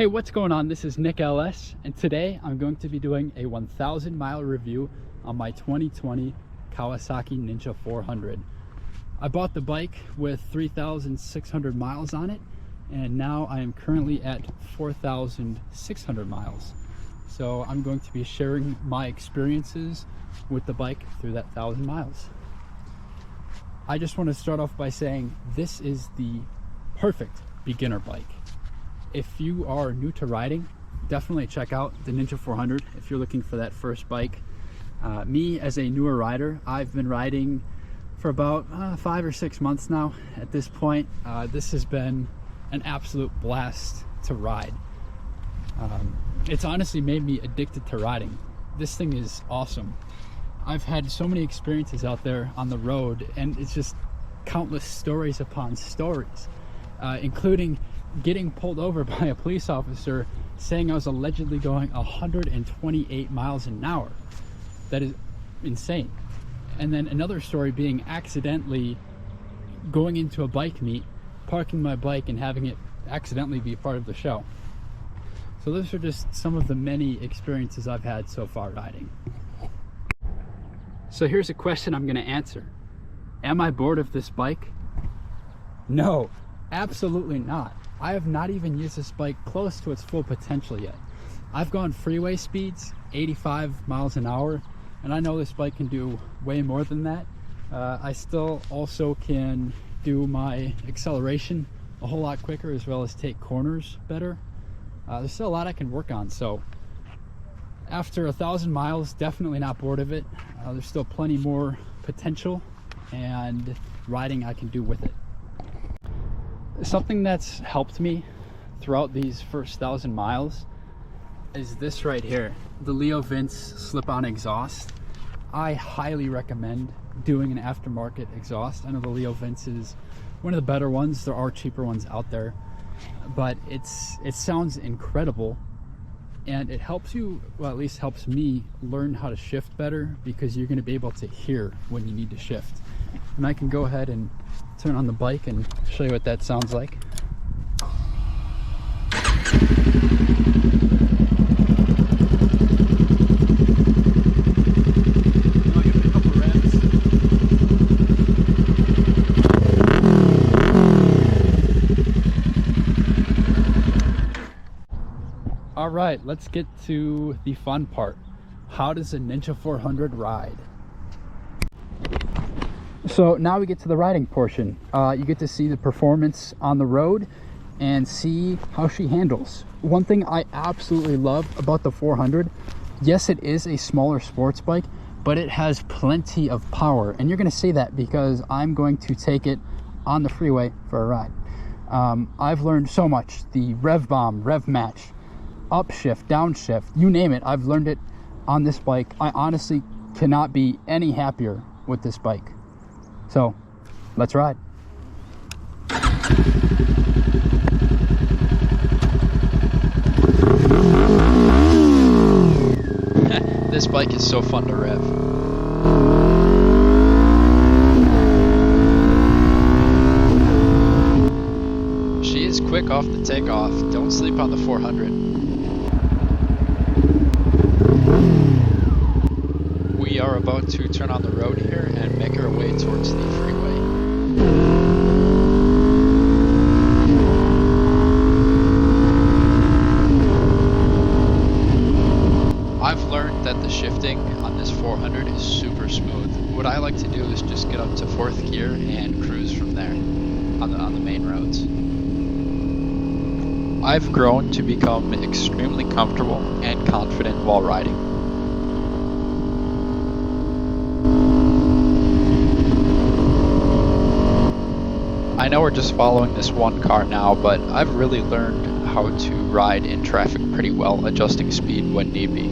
Hey, what's going on? This is Nick LS, and today I'm going to be doing a 1,000 mile review on my 2020 Kawasaki Ninja 400. I bought the bike with 3,600 miles on it, and now I am currently at 4,600 miles. So I'm going to be sharing my experiences with the bike through that 1,000 miles. I just want to start off by saying this is the perfect beginner bike. If you are new to riding, definitely check out the Ninja 400 if you're looking for that first bike. Me, as a newer rider, I've been riding for about 5 or 6 months now at this point. This has been an absolute blast to ride. It's honestly made me addicted to riding. This thing is awesome. I've had so many experiences out there on the road, and it's just countless stories upon stories, including getting pulled over by a police officer saying I was allegedly going 128 miles an hour. That is insane. And then another story being accidentally going into a bike meet, parking my bike and having it accidentally be part of the show. So those are just some of the many experiences I've had so far riding. So here's a question I'm going to answer. Am I bored of this bike? No, absolutely not. I have not even used this bike close to its full potential yet. I've gone freeway speeds, 85 miles an hour, and I know this bike can do way more than that. I still also can do my acceleration a whole lot quicker, as well as take corners better. There's still a lot I can work on, so after 1,000 miles, definitely not bored of it. There's still plenty more potential and riding I can do with it. Something that's helped me throughout these first 1,000 miles is this right here, the Leo Vince slip-on exhaust. I highly recommend doing an aftermarket exhaust. I know the Leo Vince is one of the better ones. There are cheaper ones out there, but it sounds incredible, and it helps you, well, at least helps me learn how to shift better, because you're going to be able to hear when you need to shift. And I can go ahead and turn on the bike and show you what that sounds like. I'll give it a couple revs. All right, let's get to the fun part. How does a Ninja 400 ride? So now we get to the riding portion. You get to see the performance on the road and see how she handles. One thing I absolutely love about the 400, yes, it is a smaller sports bike, but it has plenty of power. And you're gonna see that because I'm going to take it on the freeway for a ride. I've learned so much. The rev bomb, rev match, upshift, downshift, you name it, I've learned it on this bike. I honestly cannot be any happier with this bike. So, let's ride. This bike is so fun to rev. She is quick off the takeoff. Don't sleep on the 400. We are about to turn on the road here and make our way towards the freeway. I've learned that the shifting on this 400 is super smooth. What I like to do is just get up to 4th gear and cruise from there on the main roads. I've grown to become extremely comfortable and confident while riding. I know we're just following this one car now, but I've really learned how to ride in traffic pretty well, adjusting speed when need be.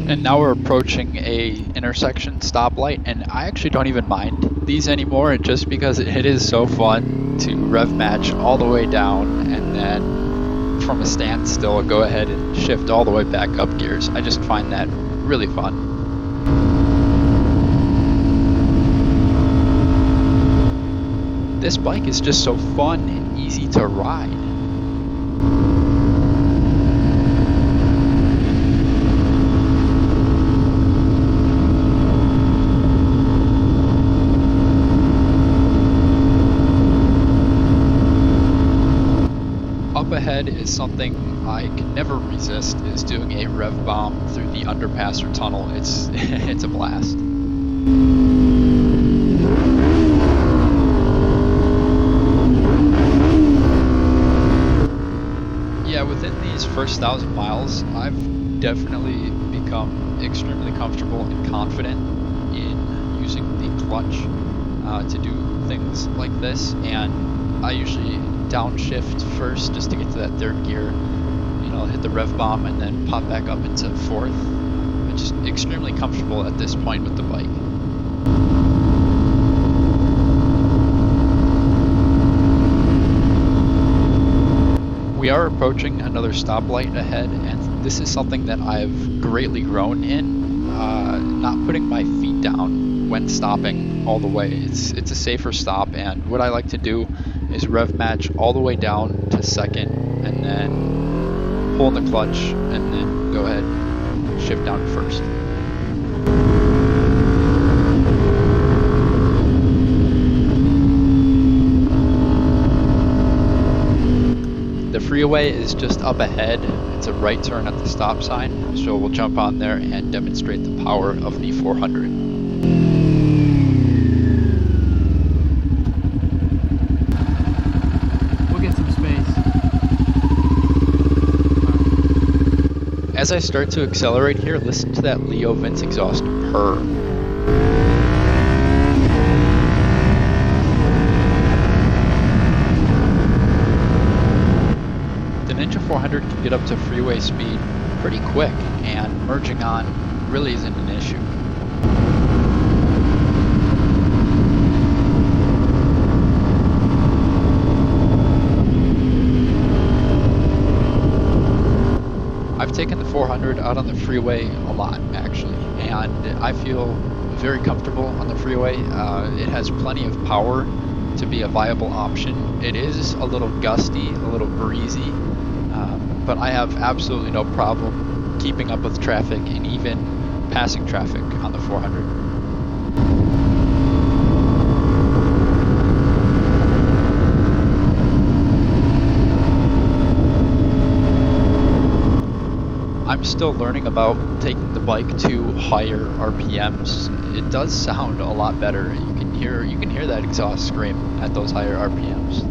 And now we're approaching a intersection stoplight, and I actually don't even mind these anymore, just because it is so fun to rev match all the way down and then from a standstill, go ahead and shift all the way back up gears. I just find that really fun. This bike is just so fun and easy to ride. Up ahead is something I can never resist, is doing a rev bomb through the underpass or tunnel. It's a blast. Yeah, within these first 1,000 miles, I've definitely become extremely comfortable and confident in using the clutch to do things like this, and I usually downshift first just to get to that third gear. You know, hit the rev bomb and then pop back up into fourth. I'm just extremely comfortable at this point with the bike. We are approaching another stoplight ahead, and this is something that I've greatly grown in, not putting my feet down when stopping all the way. It's a safer stop, and what I like to do is rev match all the way down to second, and then pull in the clutch, and then go ahead and shift down to first. The freeway is just up ahead. It's a right turn at the stop sign, so we'll jump on there and demonstrate the power of the 400. We'll get some space. As I start to accelerate here, listen to that Leo Vince exhaust purr. The Ninja 400 can get up to freeway speed pretty quick, and merging on really isn't an issue. I've taken the 400 out on the freeway a lot, actually, and I feel very comfortable on the freeway. It has plenty of power to be a viable option. It is a little gusty, a little breezy, but I have absolutely no problem keeping up with traffic and even passing traffic on the 400. I'm still learning about taking the bike to higher RPMs. It does sound a lot better. You can hear that exhaust scream at those higher RPMs.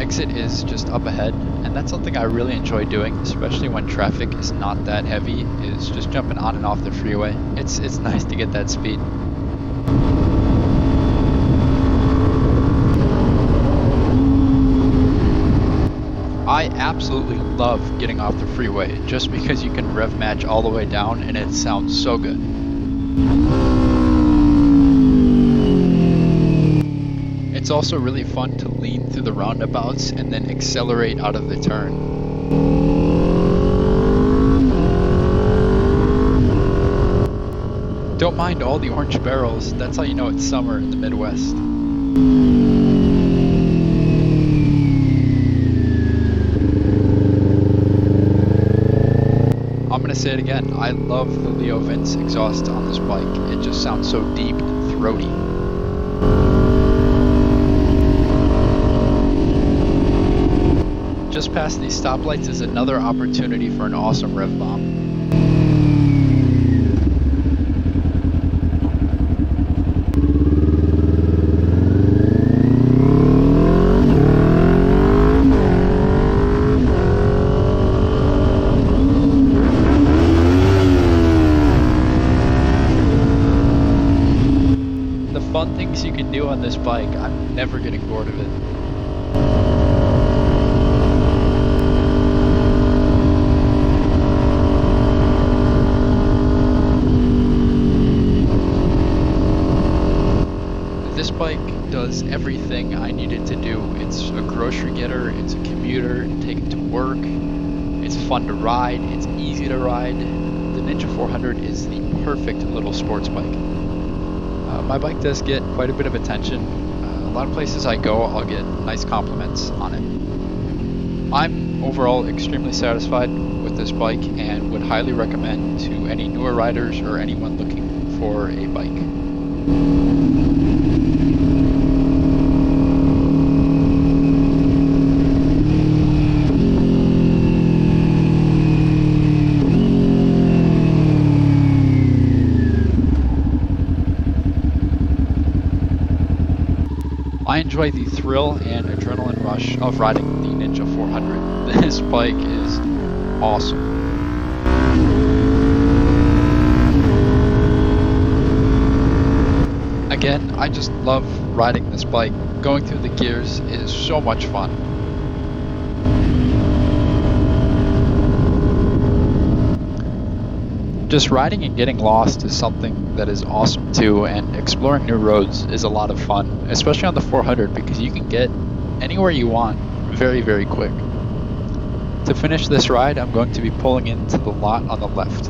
Exit is just up ahead, and that's something I really enjoy doing, especially when traffic is not that heavy, is just jumping on and off the freeway. It's nice to get that speed. I absolutely love getting off the freeway just because you can rev match all the way down and it sounds so good. It's also really fun to lean through the roundabouts and then accelerate out of the turn. Don't mind all the orange barrels, that's how you know it's summer in the Midwest. I'm gonna say it again, I love the Leo Vince exhaust on this bike. It just sounds so deep and throaty. Just past these stoplights is another opportunity for an awesome rev bomb. The fun things you can do on this bike, I'm never getting bored of it. does everything I needed to do. It's a grocery getter, it's a commuter, take it to work, it's fun to ride, it's easy to ride. The Ninja 400 is the perfect little sports bike. My bike does get quite a bit of attention. A lot of places I go, I'll get nice compliments on it. I'm overall extremely satisfied with this bike and would highly recommend to any newer riders or anyone looking for a bike. I enjoy the thrill and adrenaline rush of riding the Ninja 400. This bike is awesome. Again, I just love riding this bike. Going through the gears is so much fun. Just riding and getting lost is something that is awesome too, and exploring new roads is a lot of fun, especially on the 400 because you can get anywhere you want very, very quick. To finish this ride, I'm going to be pulling into the lot on the left.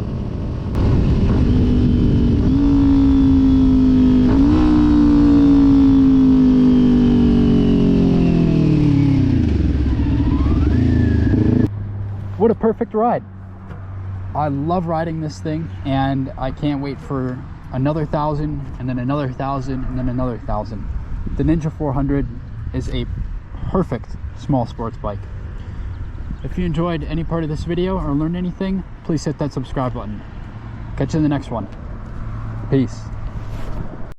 What a perfect ride. I love riding this thing, and I can't wait for another 1,000 and then another 1,000 and then another 1,000. The Ninja 400 is a perfect small sports bike. If you enjoyed any part of this video or learned anything, please hit that subscribe button. Catch you in the next one. Peace.